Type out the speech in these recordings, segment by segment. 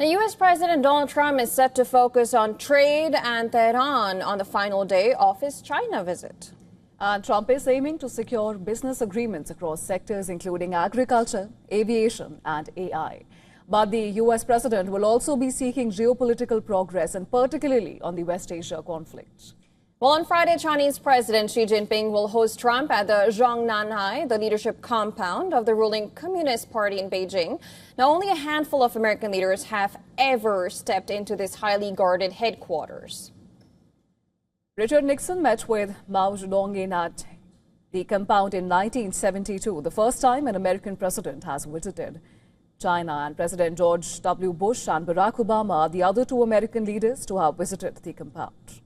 The U.S. President Donald Trump is set to focus on trade and Tehran on the final day of his China visit. Trump is aiming to secure business agreements across sectors including agriculture, aviation and AI. But the U.S. president will also be seeking geopolitical progress, and particularly on the West Asia conflict. Well, on Friday, Chinese President Xi Jinping will host Trump at the Zhongnanhai, the leadership compound of the ruling Communist Party in Beijing. Now, only a handful of American leaders have ever stepped into this highly guarded headquarters. Richard Nixon met with Mao Zedong at the compound in 1972, the first time an American president has visited China, and President George W. Bush and Barack Obama are the other two American leaders to have visited the compound.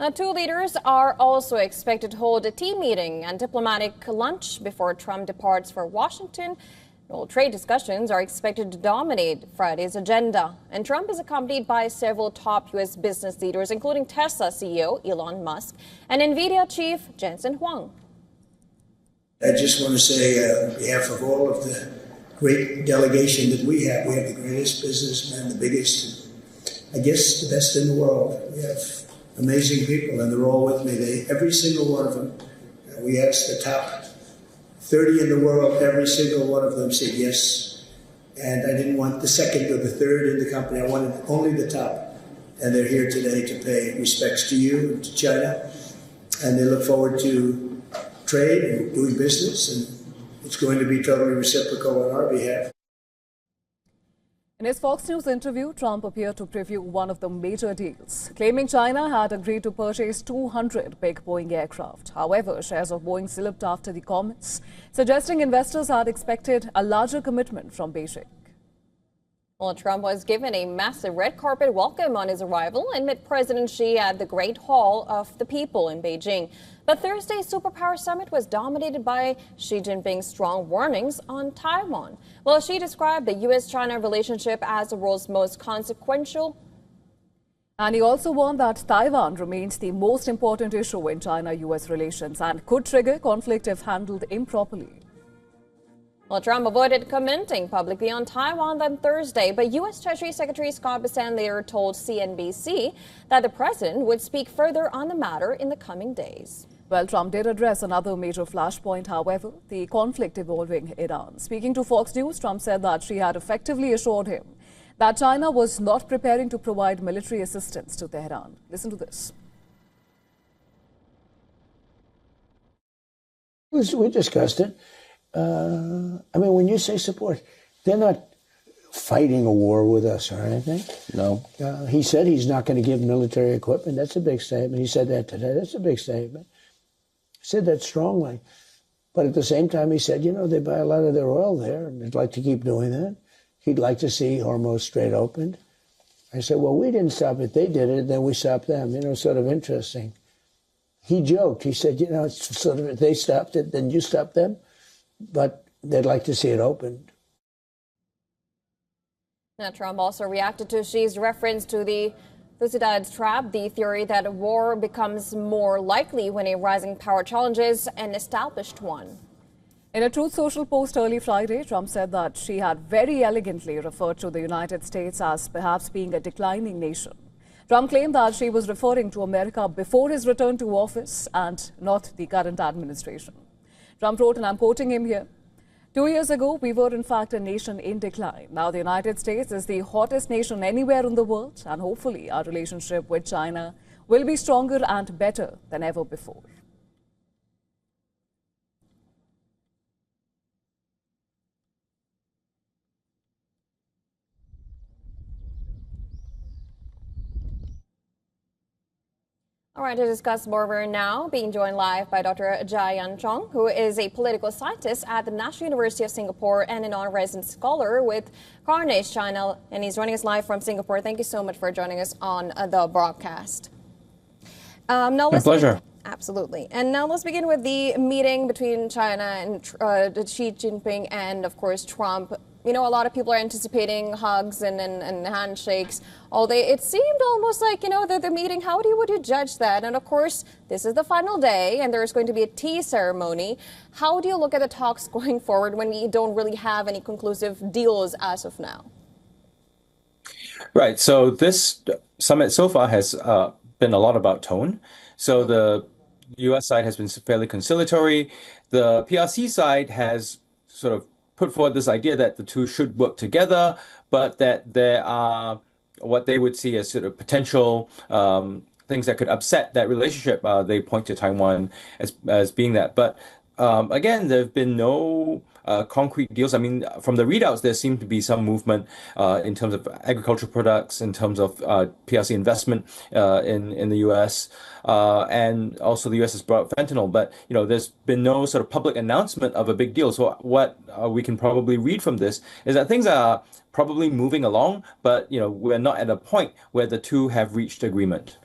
Now, two leaders are also expected to hold a team meeting and diplomatic lunch before Trump departs for Washington. Well, trade discussions are expected to dominate Friday's agenda, and Trump is accompanied by several top U.S. business leaders, including Tesla CEO Elon Musk and NVIDIA chief Jensen Huang. I just want to say on behalf of all of the great delegation that we have the greatest businessmen, the biggest, I guess the best in the world. We have amazing people, and they're all with me. Every single one of them. We asked the top 30 in the world, every single one of them said yes. And I didn't want the second or the third in the company. I wanted only the top. And they're here today to pay respects to you and to China. And they look forward to trade and doing business. And it's going to be totally reciprocal on our behalf. In his Fox News interview, Trump appeared to preview one of the major deals, claiming China had agreed to purchase 200 big Boeing aircraft. However, shares of Boeing slipped after the comments, suggesting investors had expected a larger commitment from Beijing. Well, Trump was given a massive red carpet welcome on his arrival and met President Xi at the Great Hall of the People in Beijing. But Thursday's superpower summit was dominated by Xi Jinping's strong warnings on Taiwan. Well, Xi described the U.S.-China relationship as the world's most consequential. And he also warned that Taiwan remains the most important issue in China-U.S. relations and could trigger conflict if handled improperly. Well, Trump avoided commenting publicly on Taiwan on Thursday, but U.S. Treasury Secretary Scott Bessent later told CNBC that the president would speak further on the matter in the coming days. Well, Trump did address another major flashpoint, however, the conflict involving Iran. Speaking to Fox News, Trump said that she had effectively assured him that China was not preparing to provide military assistance to Tehran. Listen to this. We discussed it. I mean, when you say support, they're not fighting a war with us or anything. No. He said he's not going to give military equipment. That's a big statement. He said that today. That's a big statement. He said that strongly. But at the same time, he said, you know, they buy a lot of their oil there, and they'd like to keep doing that. He'd like to see Hormuz Strait opened. I said, well, we didn't stop it. They did it, then we stopped them. You know, sort of interesting. He joked. He said, you know, it's sort of, if they stopped it, then you stopped them. But they'd like to see it opened. Now, Trump also reacted to Xi's reference to the Thucydides trap, the theory that a war becomes more likely when a rising power challenges an established one. In a Truth Social post early Friday, Trump said that Xi had very elegantly referred to the United States as perhaps being a declining nation. Trump claimed that Xi was referring to America before his return to office and not the current administration. Trump wrote, and I'm quoting him here, 2 years ago, we were in fact a nation in decline. Now the United States is the hottest nation anywhere in the world, and hopefully our relationship with China will be stronger and better than ever before. All right, to discuss more, we're now being joined live by Dr. Jiayan Chong, who is a political scientist at the National University of Singapore and an non-resident scholar with Carnegie, China, and he's joining us live from Singapore. Thank you so much for joining us on the broadcast. My pleasure. Absolutely. And now let's begin with the meeting between China and Xi Jinping and, of course, Trump. You know, a lot of people are anticipating hugs and handshakes. Although it seemed almost like, you know, the meeting, would you judge that? And of course, this is the final day and there's going to be a tea ceremony. How do you look at the talks going forward when we don't really have any conclusive deals as of now? Right. So this summit so far has been a lot about tone. So the US side has been fairly conciliatory. The PRC side has sort of put forward this idea that the two should work together, but that there are what they would see as sort of potential things that could upset that relationship. They point to Taiwan as being that. But again, there have been no concrete deals. I mean, from the readouts, there seemed to be some movement in terms of agricultural products, in terms of PRC investment in the U.S. And also the U.S. has brought up fentanyl, but there's been no sort of public announcement of a big deal. So what we can probably read from this is that things are probably moving along, but we're not at a point where the two have reached agreement.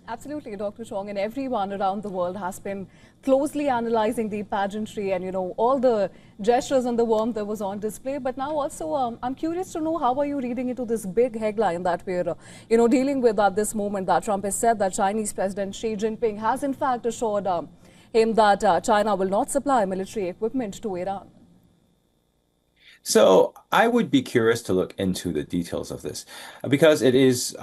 Absolutely, Dr. Chong, and everyone around the world has been closely analyzing the pageantry and, all the gestures and the warmth that was on display. But now also, I'm curious to know, how are you reading into this big headline that we're, dealing with at this moment, that Trump has said that Chinese President Xi Jinping has in fact assured him that China will not supply military equipment to Iran? So I would be curious to look into the details of this because it is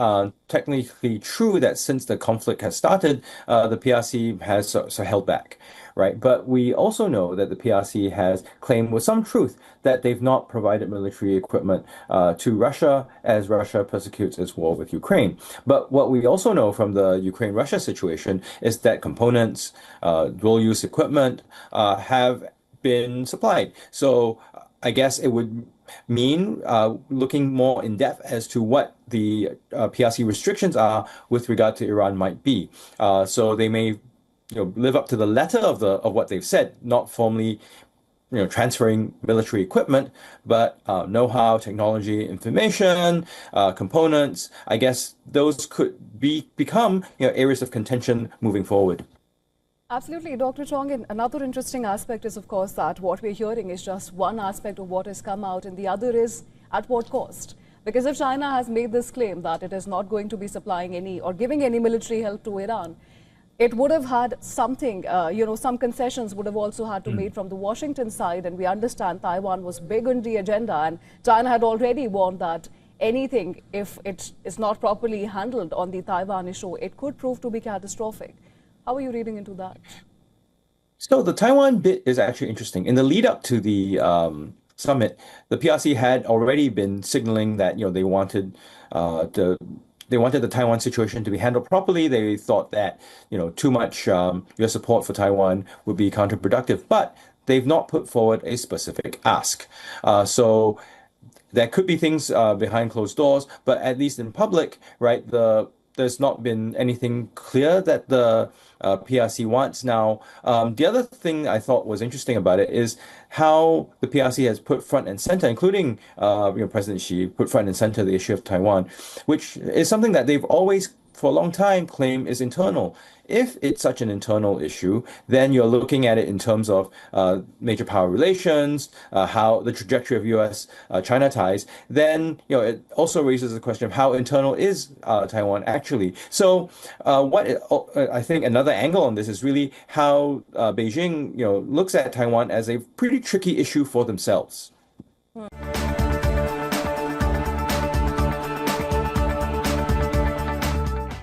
technically true that since the conflict has started, the PRC has so held back, right? But we also know that the PRC has claimed with some truth that they've not provided military equipment to Russia as Russia persecutes its war with Ukraine. But what we also know from the Ukraine-Russia situation is that components, dual-use equipment have been supplied. So I guess it would mean looking more in depth as to what the PRC restrictions are with regard to Iran might be. So they may, live up to the letter of what they've said, not formally, transferring military equipment, but know-how, technology, information, components. I guess those could become areas of contention moving forward. Absolutely, Dr. Chong. And another interesting aspect is, of course, that what we're hearing is just one aspect of what has come out, and the other is at what cost. Because if China has made this claim that it is not going to be supplying any or giving any military help to Iran, it would have had something, some concessions would have also had to be made from the Washington side. And we understand Taiwan was big on the agenda, and China had already warned that anything, if it is not properly handled on the Taiwan issue, it could prove to be catastrophic. How are you reading into that? So the Taiwan bit is actually interesting. In the lead up to the summit, the PRC had already been signaling that they wanted the Taiwan situation to be handled properly. They thought that too much U.S. support for Taiwan would be counterproductive, but they've not put forward a specific ask. So there could be things behind closed doors, but at least in public, right? There's not been anything clear that the PRC wants. Now, the other thing I thought was interesting about it is how the PRC has put front and center, including President Xi, put front and center the issue of Taiwan, which is something that they've always, for a long time, claimed is internal. If it's such an internal issue, then you're looking at it in terms of major power relations, how the trajectory of U.S.-China ties. Then it also raises the question of how internal is Taiwan actually. So I think another angle on this is really how Beijing looks at Taiwan as a pretty tricky issue for themselves.